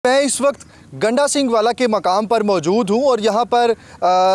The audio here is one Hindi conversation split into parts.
मैं इस वक्त गंडा सिंह वाला के मकाम पर मौजूद हूँ और यहाँ पर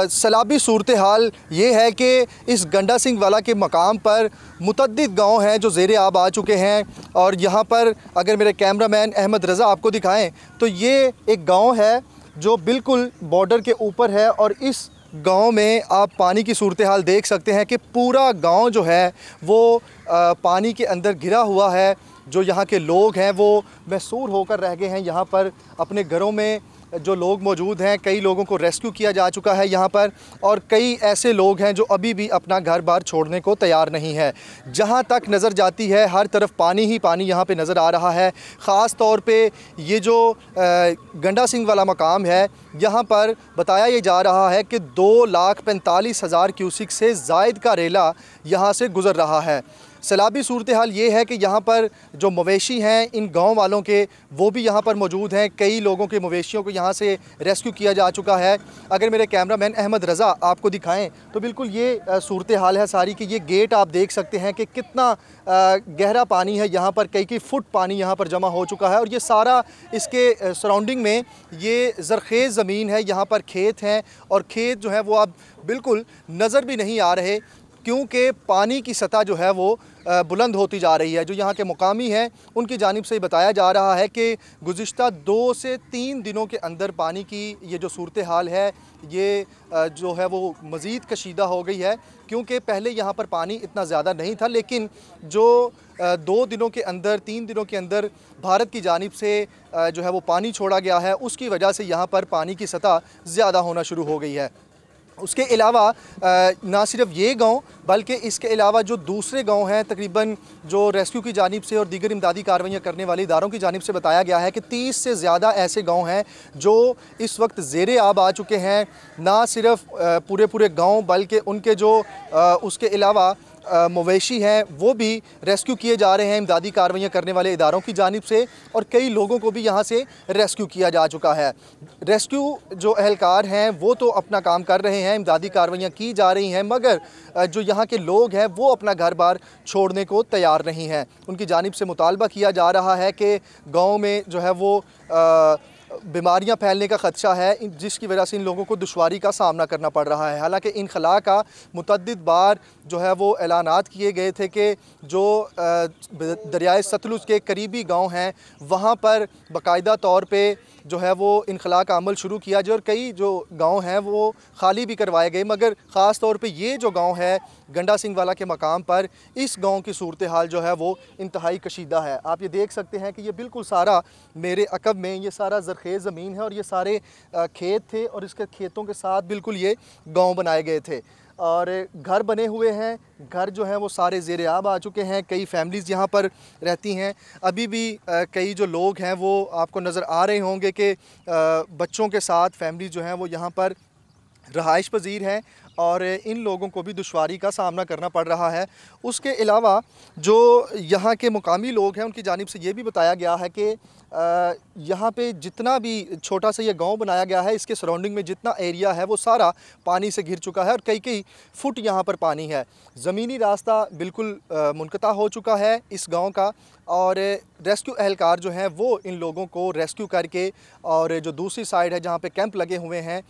सैलाबी सूरत हाल ये है कि इस गंडा सिंह वाला के मकाम पर मुतअद्दिद गांव हैं जो ज़ेरे आब आ चुके हैं। और यहाँ पर अगर मेरे कैमरामैन अहमद रज़ा आपको दिखाएं तो ये एक गांव है जो बिल्कुल बॉर्डर के ऊपर है और इस गांव में आप पानी की सूरत हाल देख सकते हैं कि पूरा गांव जो है वो पानी के अंदर घिरा हुआ है। जो यहाँ के लोग हैं वो महसूर होकर रह गए हैं यहाँ पर। अपने घरों में जो लोग मौजूद हैं, कई लोगों को रेस्क्यू किया जा चुका है यहाँ पर, और कई ऐसे लोग हैं जो अभी भी अपना घर बार छोड़ने को तैयार नहीं है। जहाँ तक नज़र जाती है हर तरफ पानी ही पानी यहाँ पे नज़र आ रहा है। ख़ास तौर पे ये जो गंडा सिंह वाला मकाम है, यहाँ पर बताया ये जा रहा है कि 2,45,000 क्यूसिक से ज़ायद का रेला यहाँ से गुज़र रहा है। सैलाबी सूरत हाल ये है कि यहाँ पर जो मवेशी हैं इन गांव वालों के, वो भी यहाँ पर मौजूद हैं। कई लोगों के मवेशियों को यहाँ से रेस्क्यू किया जा चुका है। अगर मेरे कैमरामैन अहमद रज़ा आपको दिखाएं तो बिल्कुल ये सूरत हाल है सारी कि ये गेट आप देख सकते हैं कि कितना गहरा पानी है यहाँ पर। कई फुट पानी यहाँ पर जमा हो चुका है और ये सारा इसके सराउंडिंग में ये ज़रख़ेज़ ज़मीन है। यहाँ पर खेत हैं और खेत जो है वो अब बिल्कुल नज़र भी नहीं आ रहे क्योंकि पानी की सतह जो है वो बुलंद होती जा रही है। जो यहाँ के मुकामी हैं उनकी जानिब से बताया जा रहा है कि गुज़िश्ता 2 से 3 दिनों के अंदर पानी की ये जो सूरत हाल है ये जो है वो मज़ीद कशीदा हो गई है। क्योंकि पहले यहाँ पर पानी इतना ज़्यादा नहीं था, लेकिन जो 2 दिनों के अंदर 3 दिनों के अंदर भारत की जानिब से जो है वो पानी छोड़ा गया है, उसकी वजह से यहाँ पर पानी की सतह ज़्यादा होना शुरू हो गई है। उसके अलावा ना सिर्फ ये गांव बल्कि इसके अलावा जो दूसरे गांव हैं, तकरीबन जो रेस्क्यू की जानिब से और दीगर इमदादी कार्रवाइयाँ करने वाले इदारों की जानिब से बताया गया है कि 30 से ज़्यादा ऐसे गांव हैं जो इस वक्त ज़ेरे आब आ चुके हैं। ना सिर्फ पूरे गांव बल्कि उनके जो उसके अलावा मवेशी हैं वो भी रेस्क्यू किए जा रहे हैं इमदादी कार्रवाइयाँ करने वाले इदारों की जानिब से, और कई लोगों को भी यहाँ से रेस्क्यू किया जा चुका है। रेस्क्यू जो अहलकार हैं वो तो अपना काम कर रहे हैं, इमदादी कार्रवाइयाँ की जा रही हैं, मगर जो यहाँ के लोग हैं वो अपना घर बार छोड़ने को तैयार नहीं हैं। उनकी जानिब से मुतालबा किया जा रहा है कि गाँव में जो है वो बीमारियां फैलने का ख़दशा है, जिसकी वजह से इन लोगों को दुश्वारी का सामना करना पड़ रहा है। हालांकि इन खला का मुतअद्दिद बार जो है वो ऐलानात किए गए थे कि जो दरियाए सतलुज के करीबी गांव हैं वहां पर बाकायदा तौर पे जो है वो इनखला का अमल शुरू किया जाए, और कई जो गांव हैं वो खाली भी करवाए गए। मगर ख़ास तौर पे ये जो गांव है गंडा सिंह वाला के मकाम पर, इस गांव की सूरत हाल जो है वो इंतहाई कशीदा है। आप ये देख सकते हैं कि ये बिल्कुल सारा मेरे अकब में ये सारा ज़रख़ेज़ ज़मीन है और ये सारे खेत थे और इसके खेतों के साथ बिल्कुल ये गांव बनाए गए थे और घर बने हुए हैं। घर जो हैं वो सारे ज़ेरे आब आ चुके हैं। कई फैमिलीज़ यहाँ पर रहती हैं। अभी भी कई जो लोग हैं वो आपको नज़र आ रहे होंगे कि बच्चों के साथ फैमिली जो हैं वो यहाँ पर रहाइश पजीर हैं और इन लोगों को भी दुश्वारी का सामना करना पड़ रहा है। उसके अलावा जो यहाँ के मुकामी लोग हैं उनकी जानिब से ये भी बताया गया है कि यहाँ पे जितना भी छोटा सा ये गांव बनाया गया है, इसके सराउंडिंग में जितना एरिया है वो सारा पानी से घिर चुका है और कई फुट यहाँ पर पानी है। ज़मीनी रास्ता बिल्कुल मुनक़ता हो चुका है इस गांव का, और रेस्क्यू अहलकार जो हैं वो इन लोगों को रेस्क्यू करके और जो दूसरी साइड है जहाँ पे कैंप लगे हुए हैं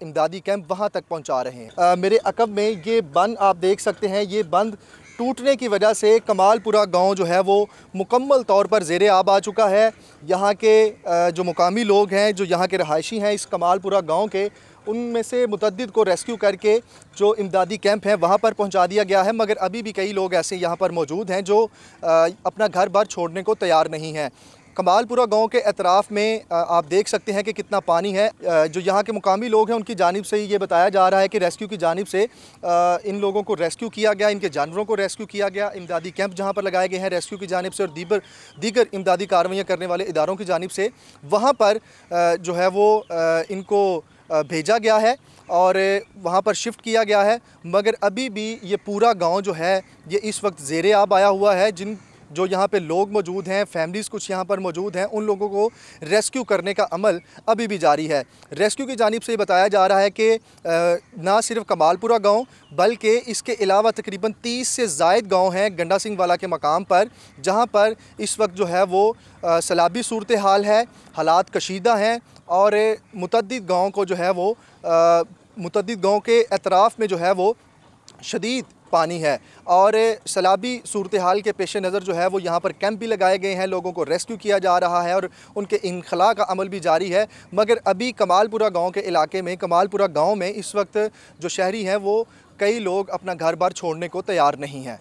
इमदादी कैंप, वहाँ तक पहुँचा रहे हैं। मेरे अकब में ये बंद आप देख सकते हैं, ये बंद टूटने की वजह से कमालपुरा गांव जो है वो मुकम्मल तौर पर ज़ेरे आब आ चुका है। यहाँ के जो मुकामी लोग हैं, जो यहाँ के रहायशी हैं इस कमालपुरा गांव के, उनमें से मुतअद्दिद को रेस्क्यू करके जो इमदादी कैंप हैं वहाँ पर पहुँचा दिया गया है। मगर अभी भी कई लोग ऐसे यहाँ पर मौजूद हैं जो अपना घर बार छोड़ने को तैयार नहीं हैं। कमालपुरा गांव के अतराफ़ में आप देख सकते हैं कि कितना पानी है। जो यहाँ के मुकामी लोग हैं उनकी जानिब से ये बताया जा रहा है कि रेस्क्यू की जानिब से इन लोगों को रेस्क्यू किया गया, इनके जानवरों को रेस्क्यू किया गया। इमदादी कैंप जहाँ पर लगाए गए हैं रेस्क्यू की जानिब से और दीगर इमदादी कार्रवाइयाँ करने वाले इदारों की जानिब से, वहाँ पर जो है वो इनको भेजा गया है और वहाँ पर शिफ्ट किया गया है। मगर अभी भी ये पूरा गाँव जो है ये इस वक्त ज़ेरे आब आया हुआ है। जो यहाँ पे लोग मौजूद हैं, फैमिलीज़ कुछ यहाँ पर मौजूद हैं, उन लोगों को रेस्क्यू करने का अमल अभी भी जारी है। रेस्क्यू की जानिब से बताया जा रहा है कि ना सिर्फ कमालपुरा गाँव बल्कि इसके अलावा तकरीबन 30 से ज़ायद गाँव हैं गंडा सिंह वाला के मकाम पर, जहाँ पर इस वक्त जो है वो सैलाबी सूरत हाल है, हालात कशीदा हैं और मुतअद्दिद गाँव को जो है वो मुतअद्दिद गाँव के अतराफ़ में जो है वो शदीद पानी है और सैलाबी सूरत हाल के पेश नज़र जो है वो यहाँ पर कैंप भी लगाए गए हैं, लोगों को रेस्क्यू किया जा रहा है और उनके इनखला का अमल भी जारी है। मगर अभी कमालपुरा गांव के इलाके में, कमालपुरा गांव में इस वक्त जो शहरी हैं वो कई लोग अपना घर बार छोड़ने को तैयार नहीं हैं।